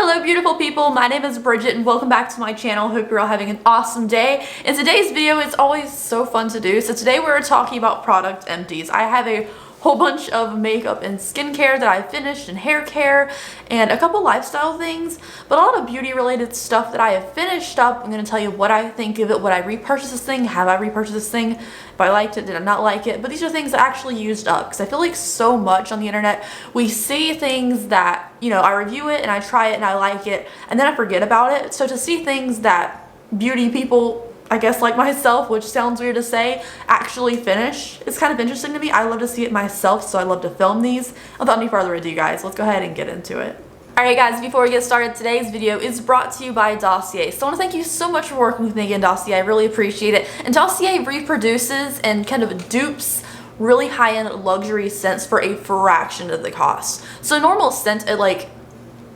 Hello beautiful people, my name is Bridget and welcome back to my channel. Hope you're all having an awesome day. In today's video, it's always so fun to do. So today we're talking about product empties. I have a whole bunch of makeup and skincare that I finished and hair care and a couple lifestyle things, but a lot of beauty related stuff that I have finished up. I'm going to tell you what I think of it. Would I repurchase this thing? Have I repurchased this thing? If I liked it, did I not like it? But these are things that I actually used up because I feel like so much on the internet we see things that, you know, I review it and I try it and I like it and then I forget about it. So to see things that beauty people, I guess like myself, which sounds weird to say, actually finish, it's kind of interesting to me. I love to see it myself, so I love to film these. Without any further ado, guys, let's go ahead and get into it. Alright guys, before we get started, today's video is brought to you by Dossier. So I want to thank you so much for working with me again, Dossier. I really appreciate it. And Dossier reproduces and kind of dupes really high-end luxury scents for a fraction of the cost. So a normal scent at like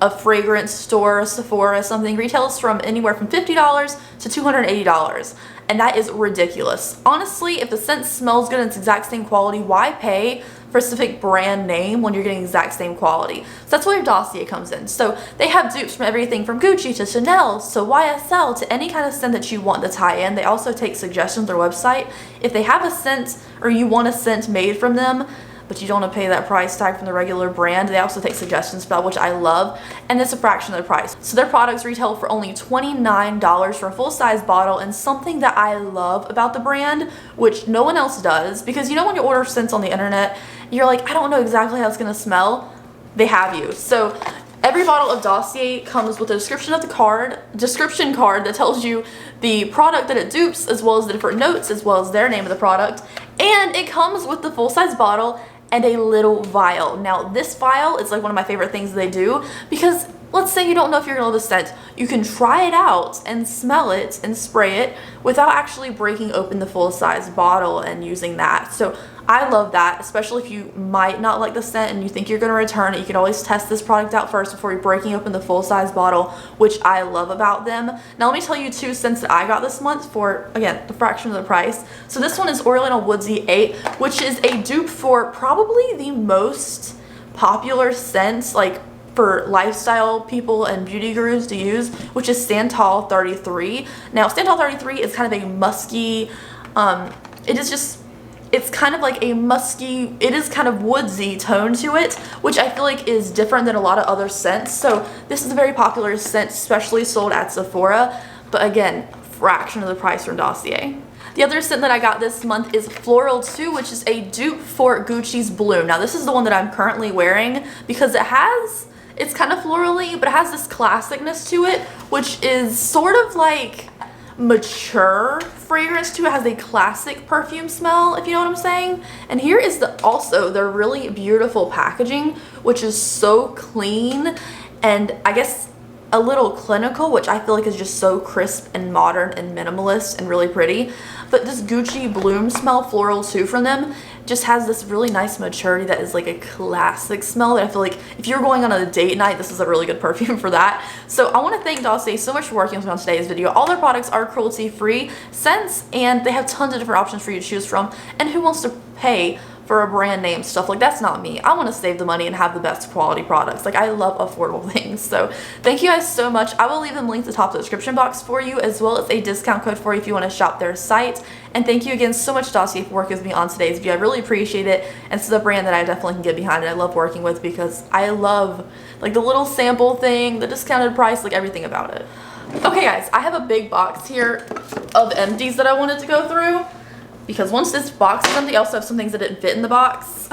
a fragrance store, Sephora, something retails from anywhere from $50 to $280, and that is ridiculous. Honestly, if the scent smells good and it's exact same quality, why pay for a specific brand name when you're getting exact same quality? So that's where your Dossier comes in. So they have dupes from everything from Gucci to Chanel, so YSL, to any kind of scent that you want that's high-end. They also take suggestions on their website. If they have a scent or you want a scent made from them, but you don't want to pay that price tag from the regular brand, they also take suggestions for that, which I love, and it's a fraction of the price. So their products retail for only $29 for a full-size bottle, and something that I love about the brand, which no one else does, because you know when you order scents on the internet, you're like, I don't know exactly how it's going to smell. They have you. So every bottle of Dossier comes with a description card that tells you the product that it dupes, as well as the different notes, as well as their name of the product, and it comes with the full-size bottle and a little vial. Now this vial is like one of my favorite things they do, because let's say you don't know if you're gonna love the scent, you can try it out and smell it and spray it without actually breaking open the full-size bottle and using that. So I love that, especially if you might not like the scent and you think you're gonna return it. You can always test this product out first before you're breaking open the full-size bottle, which I love about them. Now let me tell you two scents that I got this month for, again, the fraction of the price. So this one is Oriental Woodsy 8, which is a dupe for probably the most popular scent, like for lifestyle people and beauty gurus to use, which is Santal 33. Now Santal 33 is kind of a musky, it's kind of like a musky, it is kind of woodsy tone to it, which I feel like is different than a lot of other scents. So this is a very popular scent, especially sold at Sephora, but again, fraction of the price from Dossier. The other scent that I got this month is Floral 2, which is a dupe for Gucci's Bloom. Now this is the one that I'm currently wearing because it's kind of florally, but it has this classicness to it, which is sort of like mature fragrance too. It has a classic perfume smell, if you know what I'm saying. And here is also their really beautiful packaging, which is so clean and I guess a little clinical, which I feel like is just so crisp and modern and minimalist and really pretty. But this Gucci Bloom smell, Floral 2 from them, just has this really nice maturity that is like a classic smell that I feel like if you're going on a date night, this is a really good perfume for that. So I want to thank Dossier so much for working with me on today's video. All their products are cruelty-free scents and they have tons of different options for you to choose from. And who wants to pay for a brand name stuff? Like, that's not me. I want to save the money and have the best quality products. Like, I love affordable things. So thank you guys so much. I will leave them linked at the top of the description box for you, as well as a discount code for you if you want to shop their site. And thank you again so much, Dossier, for working with me on today's video. I really appreciate it, and this is a brand that I definitely can get behind and I love working with because I love like the little sample thing, the discounted price, like everything about it. Okay guys, I have a big box here of empties that I wanted to go through, because once this box is empty, I also have some things that didn't fit in the box.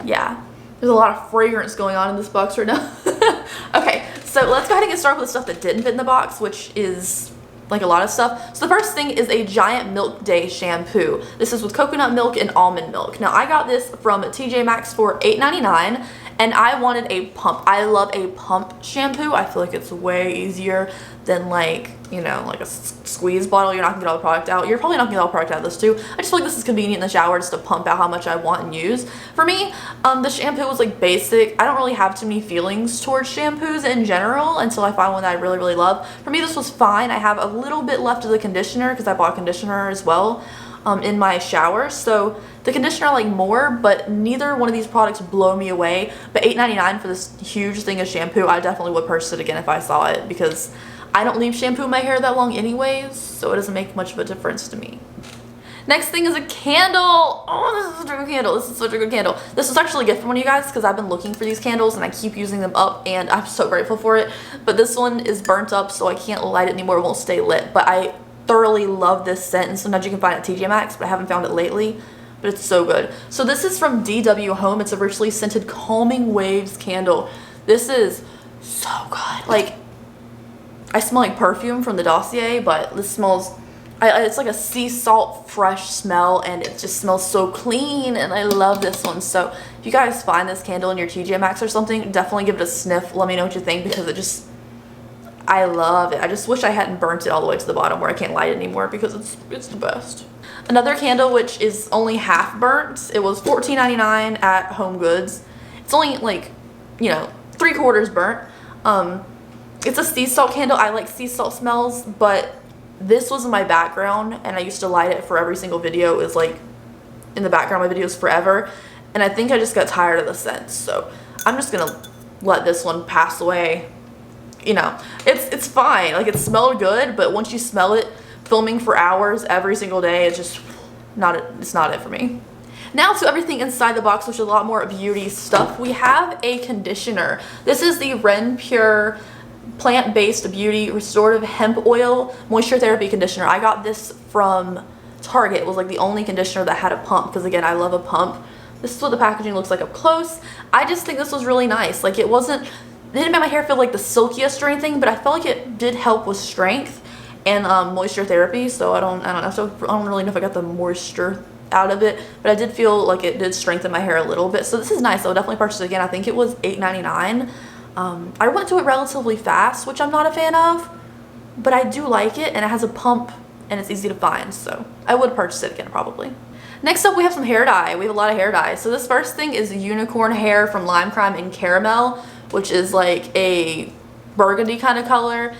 Yeah, there's a lot of fragrance going on in this box right now. Okay, so let's go ahead and get started with the stuff that didn't fit in the box, which is like a lot of stuff. So the first thing is a Giant Milk Day shampoo. This is with coconut milk and almond milk. Now I got this from TJ Maxx for $8.99. And I wanted a pump. I love a pump shampoo. I feel like it's way easier than like, you know, like a squeeze bottle. You're not gonna get all the product out. You're probably not gonna get all the product out of this too. I just feel like this is convenient in the shower just to pump out how much I want and use. For me, the shampoo was like basic. I don't really have too many feelings towards shampoos in general until I find one that I really, really love. For me, this was fine. I have a little bit left of the conditioner because I bought a conditioner as well. in my shower. So the conditioner I like more, but neither one of these products blow me away. But $8.99 for this huge thing of shampoo, I definitely would purchase it again if I saw it, because I don't leave shampoo in my hair that long anyways, so it doesn't make much of a difference to me. Next thing is a candle. Oh, this is such a good candle. This is such a good candle. This was actually a gift from one of you guys because I've been looking for these candles and I keep using them up and I'm so grateful for it. But this one is burnt up, so I can't light it anymore. It won't stay lit. But I thoroughly love this scent, and sometimes you can find it at TJ Maxx, but I haven't found it lately. But it's so good. So this is from DW Home. It's a richly scented Calming Waves candle. This is so good. Like, I smell like perfume from the Dossier, but this smells... it's like a sea salt fresh smell, and it just smells so clean, and I love this one. So if you guys find this candle in your TJ Maxx or something, definitely give it a sniff. Let me know what you think, because it just, I love it. I just wish I hadn't burnt it all the way to the bottom where I can't light it anymore, because it's the best. Another candle which is only half burnt, it was $14.99 at Home Goods. It's only like, you know, 3/4 burnt. It's a sea salt candle. I like sea salt smells, but this was in my background and I used to light it for every single video. It was like in the background of my videos forever, and I think I just got tired of the scent, so I'm just gonna let this one pass away. You know, it's fine. Like, it smelled good, but once you smell it filming for hours every single day, it's just not it. It's not it for me. Now to everything inside the box, which is a lot more beauty stuff. We have a conditioner. This is the Ren Pure plant-based beauty restorative hemp oil moisture therapy conditioner. I got this from Target. It was like the only conditioner that had a pump, because again, I love a pump. This is what the packaging looks like up close. I just think this was really nice. Like, it didn't make my hair feel like the silkiest or anything, but I felt like it did help with strength and moisture therapy. So I don't know. So I don't really know if I got the moisture out of it, but I did feel like it did strengthen my hair a little bit. So this is nice. I would definitely purchase it again. I think it was $8.99. I went to it relatively fast, which I'm not a fan of, but I do like it, and it has a pump and it's easy to find, so I would purchase it again probably. Next up, we have some hair dye. We have a lot of hair dye. So this first thing is Unicorn Hair from Lime Crime and Caramel, which is like a burgundy kind of color.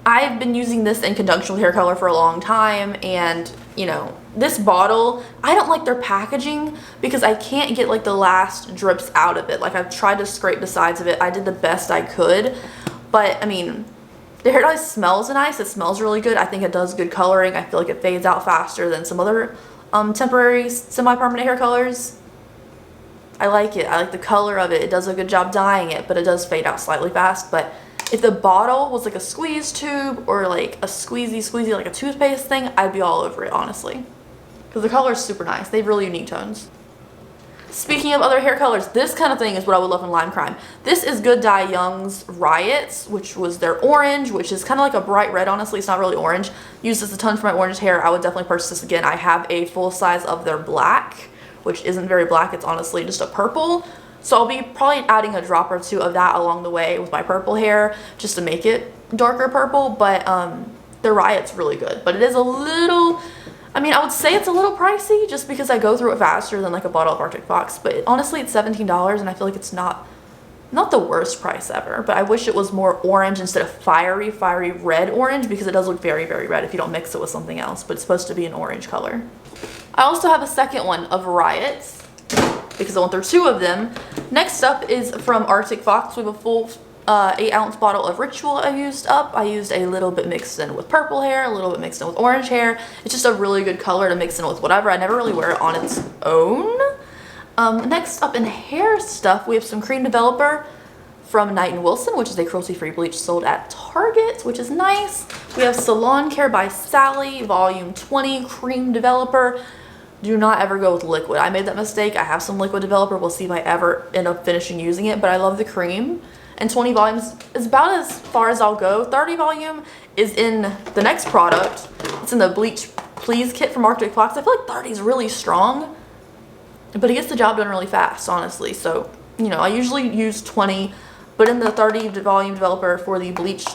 I've been using this in conjunction with hair color for a long time, and you know, this bottle, I don't like their packaging because I can't get like the last drips out of it. Like, I've tried to scrape the sides of it. I did the best I could, but I mean, the hair dye smells nice. It smells really good. I think it does good coloring. I feel like it fades out faster than some other temporary semi-permanent hair colors. I like it. I like the color of it. It does a good job dyeing it, but it does fade out slightly fast. But if the bottle was like a squeeze tube or like a squeezy like a toothpaste thing, I'd be all over it, honestly, because the color is super nice. They have really unique tones. Speaking of other hair colors, this kind of thing is what I would love in Lime Crime. This is Good Dye Young's Riots, which was their orange, which is kind of like a bright red. Honestly, it's not really orange. Used this a ton for my orange hair. I would definitely purchase this again. I have a full size of their black, which isn't very black. It's honestly just a purple. So I'll be probably adding a drop or two of that along the way with my purple hair just to make it darker purple. But the Riot's really good. But it is a little, I mean, I would say it's a little pricey just because I go through it faster than like a bottle of Arctic Fox. But honestly, it's $17 and I feel like it's not the worst price ever. But I wish it was more orange instead of fiery red orange, because it does look very, very red if you don't mix it with something else. But it's supposed to be an orange color. I also have a second one of Riots, because I went through two of them. Next up is from Arctic Fox. We have a full 8-ounce bottle of Ritual I used up. I used a little bit mixed in with purple hair, a little bit mixed in with orange hair. It's just a really good color to mix in with whatever. I never really wear it on its own. Next up in hair stuff, we have some cream developer from Knight & Wilson, which is a cruelty-free bleach sold at Target, which is nice. We have Salon Care by Sally, volume 20 cream developer. Do not ever go with liquid. I made that mistake. I have some liquid developer. We'll see if I ever end up finishing using it, but I love the cream. And 20 volumes is about as far as I'll go. 30 volume is in the next product. It's in the Bleach Please kit from Arctic Fox. I feel like 30 is really strong, but it gets the job done really fast, honestly. So, you know, I usually use 20, but in the 30 volume developer for the Bleach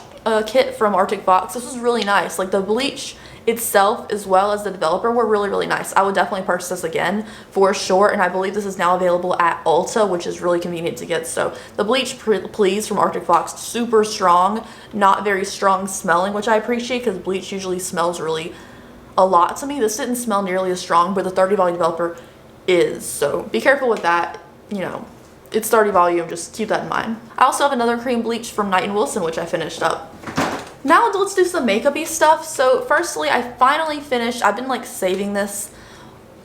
kit from Arctic Fox, this was really nice. Like, the bleach itself as well as the developer were really, really nice. I would definitely purchase this again for sure, and I believe this is now available at Ulta, which is really convenient to get. So the Bleach Please from Arctic Fox, super strong, not very strong smelling, which I appreciate because bleach usually smells really a lot to me. This didn't smell nearly as strong, but the 30 volume developer is, so be careful with that. You know, it's 30 volume, just keep that in mind. I also have another cream bleach from Knight & Wilson, which I finished up. Now let's do some makeup-y stuff. So firstly, I finally finished, I've been like saving this,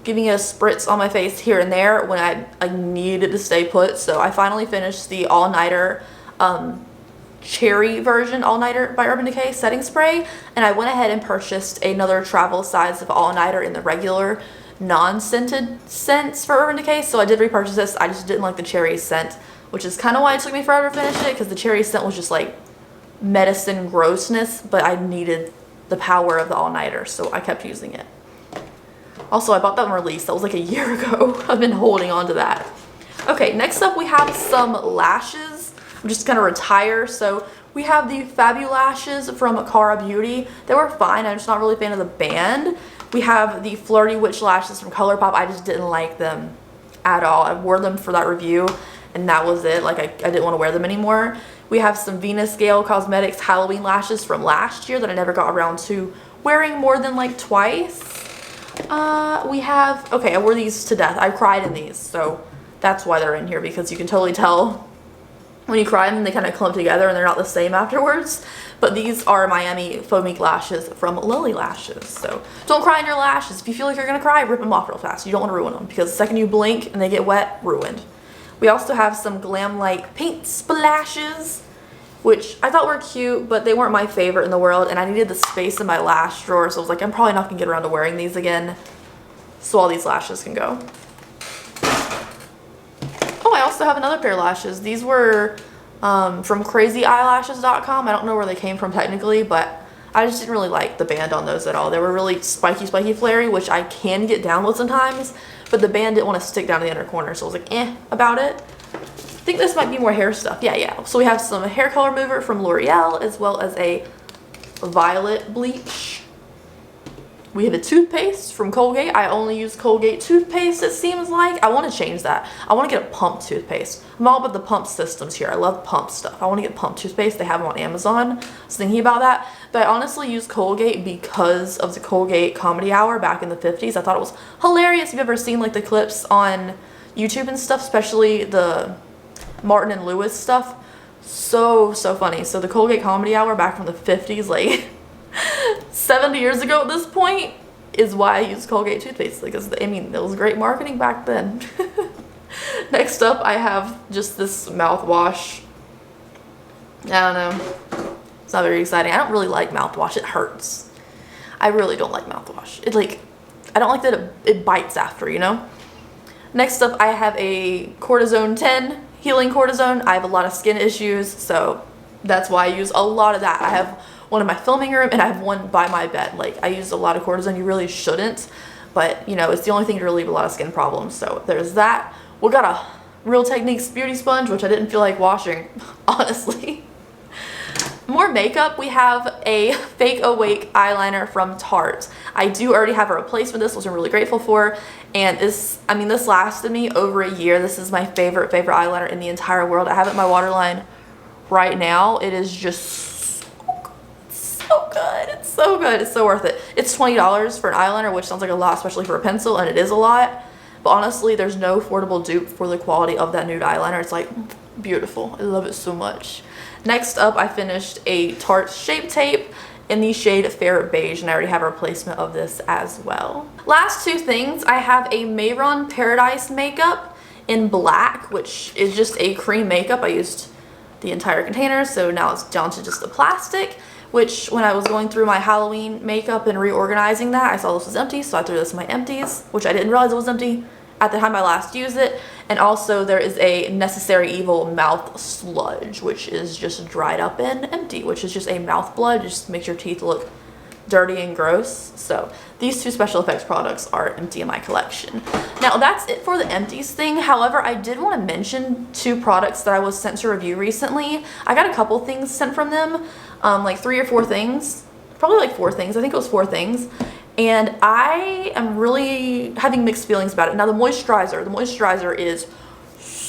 giving it a spritz on my face here and there when I needed to stay put. So I finally finished the all-nighter cherry version all-nighter by Urban Decay setting spray, and I went ahead and purchased another travel size of all-nighter in the regular non-scented scents for Urban Decay. So I did repurchase this. I just didn't like the cherry scent, which is kind of why it took me forever to finish it, because the cherry scent was just like medicine grossness, but I needed the power of the all-nighter, so I kept using it. Also, I bought that on release. That was like a year ago. I've been holding on to that. Okay, next up we have some lashes. I'm just gonna retire. So we have the Fabulashes from Cara Beauty. They were fine. I'm just not really a fan of the band. We have the Flirty Witch lashes from Colourpop. I just didn't like them at all. I wore them for that review, and that was it. Like, I didn't want to wear them anymore. We have some Venus Gale Cosmetics Halloween lashes from last year that I never got around to wearing more than like twice. We have, okay, I wore these to death. I cried in these, so that's why they're in here, because you can totally tell when you cry in them, they kind of clump together and they're not the same afterwards. But these are Miami Faux Mink lashes from Lily Lashes. So don't cry in your lashes. If you feel like you're gonna cry, rip them off real fast. You don't want to ruin them, because the second you blink and they get wet, ruined. We also have some Glam Light paint splashes, which I thought were cute, but they weren't my favorite in the world, and I needed the space in my lash drawer, so I was like, I'm probably not gonna get around to wearing these again, so all these lashes can go. Oh, I also have another pair of lashes. These were from crazyeyelashes.com. I don't know where they came from technically, but I just didn't really like the band on those at all. They were really spiky, flary, which I can get down with sometimes, but the band didn't want to stick down in the inner corner, so I was like, about it. I think this might be more hair stuff. Yeah. So we have some hair color remover from L'Oreal, as well as a violet bleach. We have a toothpaste from Colgate. I only use Colgate toothpaste, it seems like. I want to change that. I want to get a pump toothpaste. I'm all about the pump systems here. I love pump stuff. I want to get pump toothpaste. They have them on Amazon. I was thinking about that. But I honestly use Colgate because of the Colgate Comedy Hour back in the 50s. I thought it was hilarious. If you've ever seen like the clips on YouTube and stuff, especially the Martin and Lewis stuff, so funny. So the Colgate Comedy Hour back from the 50s, like 70 years ago at this point, is why I use Colgate toothpaste, because I mean, it was great marketing back then. Next up, I have just this mouthwash. I don't know, it's not very exciting. I don't really like mouthwash. It hurts. I really don't like mouthwash. I don't like that it bites after, you know. Next up, I have a Cortisone 10 Healing Cortisone. I have a lot of skin issues, so that's why I use a lot of that. I have one in my filming room and I have one by my bed. Like, I use a lot of cortisone. You really shouldn't, but you know, it's the only thing to relieve a lot of skin problems. So there's that. We got a Real Techniques beauty sponge, which I didn't feel like washing, honestly. More makeup, we have a Fake Awake eyeliner from Tarte. I do already have a replacement of this, which I'm really grateful for. And this lasted me over a year. This is my favorite eyeliner in the entire world. I have it in my waterline right now. It is just so good. It's so good. It's so worth it. It's $20 for an eyeliner, which sounds like a lot, especially for a pencil, and it is a lot. But honestly, there's no affordable dupe for the quality of that nude eyeliner. It's like beautiful. I love it so much. Next up, I finished a Tarte Shape Tape in the shade Ferret Beige, and I already have a replacement of this as well. Last two things, I have a Mayron Paradise makeup in black, which is just a cream makeup. I used the entire container, so now it's down to just the plastic, which when I was going through my Halloween makeup and reorganizing that, I saw this was empty, so I threw this in my empties, which I didn't realize it was empty at the time I last used it. And also there is a Necessary Evil mouth sludge, which is just dried up and empty, which is just a mouth blood, just makes your teeth look dirty and gross. So these two special effects products are empty in my collection. Now that's it for the empties thing. However, I did want to mention two products that I was sent to review recently. I got a couple things sent from them, like 3 or 4 things, probably like 4 things. I think it was 4 things. And I am really having mixed feelings about it. Now the moisturizer is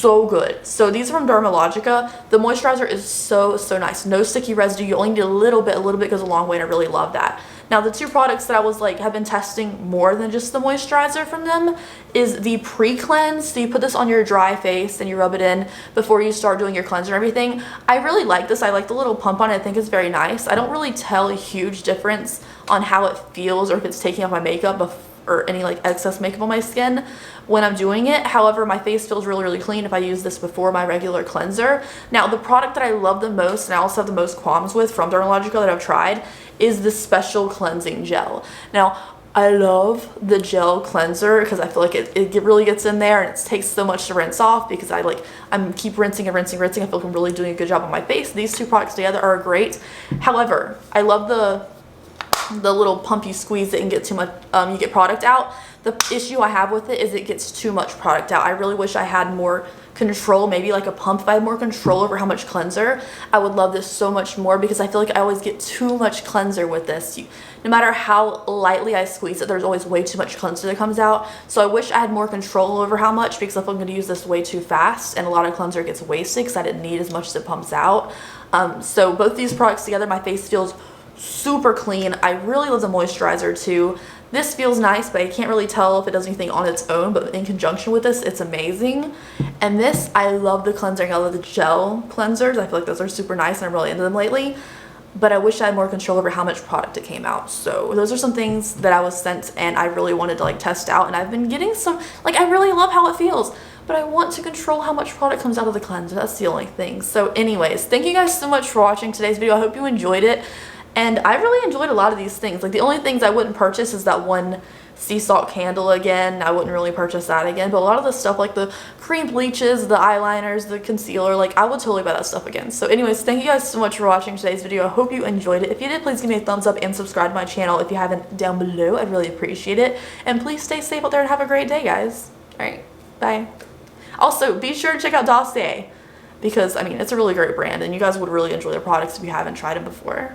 so good. So these are from Dermalogica. The moisturizer is so nice. No sticky residue. You only need a little bit goes a long way, and I really love that. Now the two products that I was like have been testing more than just the moisturizer from them is the pre-cleanse. So you put this on your dry face and you rub it in before you start doing your cleanser and everything. I really like this. I like the little pump on it. I think it's very nice. I don't really tell a huge difference on how it feels or if it's taking off my makeup or any like excess makeup on my skin when I'm doing it. However, my face feels really clean if I use this before my regular cleanser. Now the product that I love the most, and I also have the most qualms with from Dermalogica that I've tried, is the special cleansing gel. Now I love the gel cleanser because I feel like it really gets in there, and it takes so much to rinse off because I'm keep rinsing and rinsing. I feel like I'm really doing a good job on my face. These two products together are great. However, I love the little pump you squeeze it and get too much, you get product out. The issue I have with it is it gets too much product out. I really wish I had more control, maybe like a pump. If I had more control over how much cleanser, I would love this so much more because I feel like I always get too much cleanser with this. No matter how lightly I squeeze it, there's always way too much cleanser that comes out. So I wish I had more control over how much, because I feel I'm going to use this way too fast and a lot of cleanser gets wasted because I didn't need as much as it pumps out. So both these products together, my face feels super clean. I really love the moisturizer too. This feels nice, but I can't really tell if it does anything on its own, but in conjunction with this, it's amazing. And this, I love the cleansing. I love the gel cleansers. I feel like those are super nice and I'm really into them lately, but I wish I had more control over how much product it came out. So those are some things that I was sent and I really wanted to like test out, and I've been getting some, like, I really love how it feels, but I want to control how much product comes out of the cleanser. That's the only thing. So anyways, thank you guys so much for watching today's video. I hope you enjoyed it. And I really enjoyed a lot of these things. Like, the only things I wouldn't purchase is that one sea salt candle again. I wouldn't really purchase that again. But a lot of the stuff, like the cream bleaches, the eyeliners, the concealer, like, I would totally buy that stuff again. So anyways, thank you guys so much for watching today's video. I hope you enjoyed it. If you did, please give me a thumbs up and subscribe to my channel if you haven't down below. I'd really appreciate it. And please stay safe out there and have a great day, guys. Alright, bye. Also, be sure to check out Dossier because, I mean, it's a really great brand and you guys would really enjoy their products if you haven't tried it before.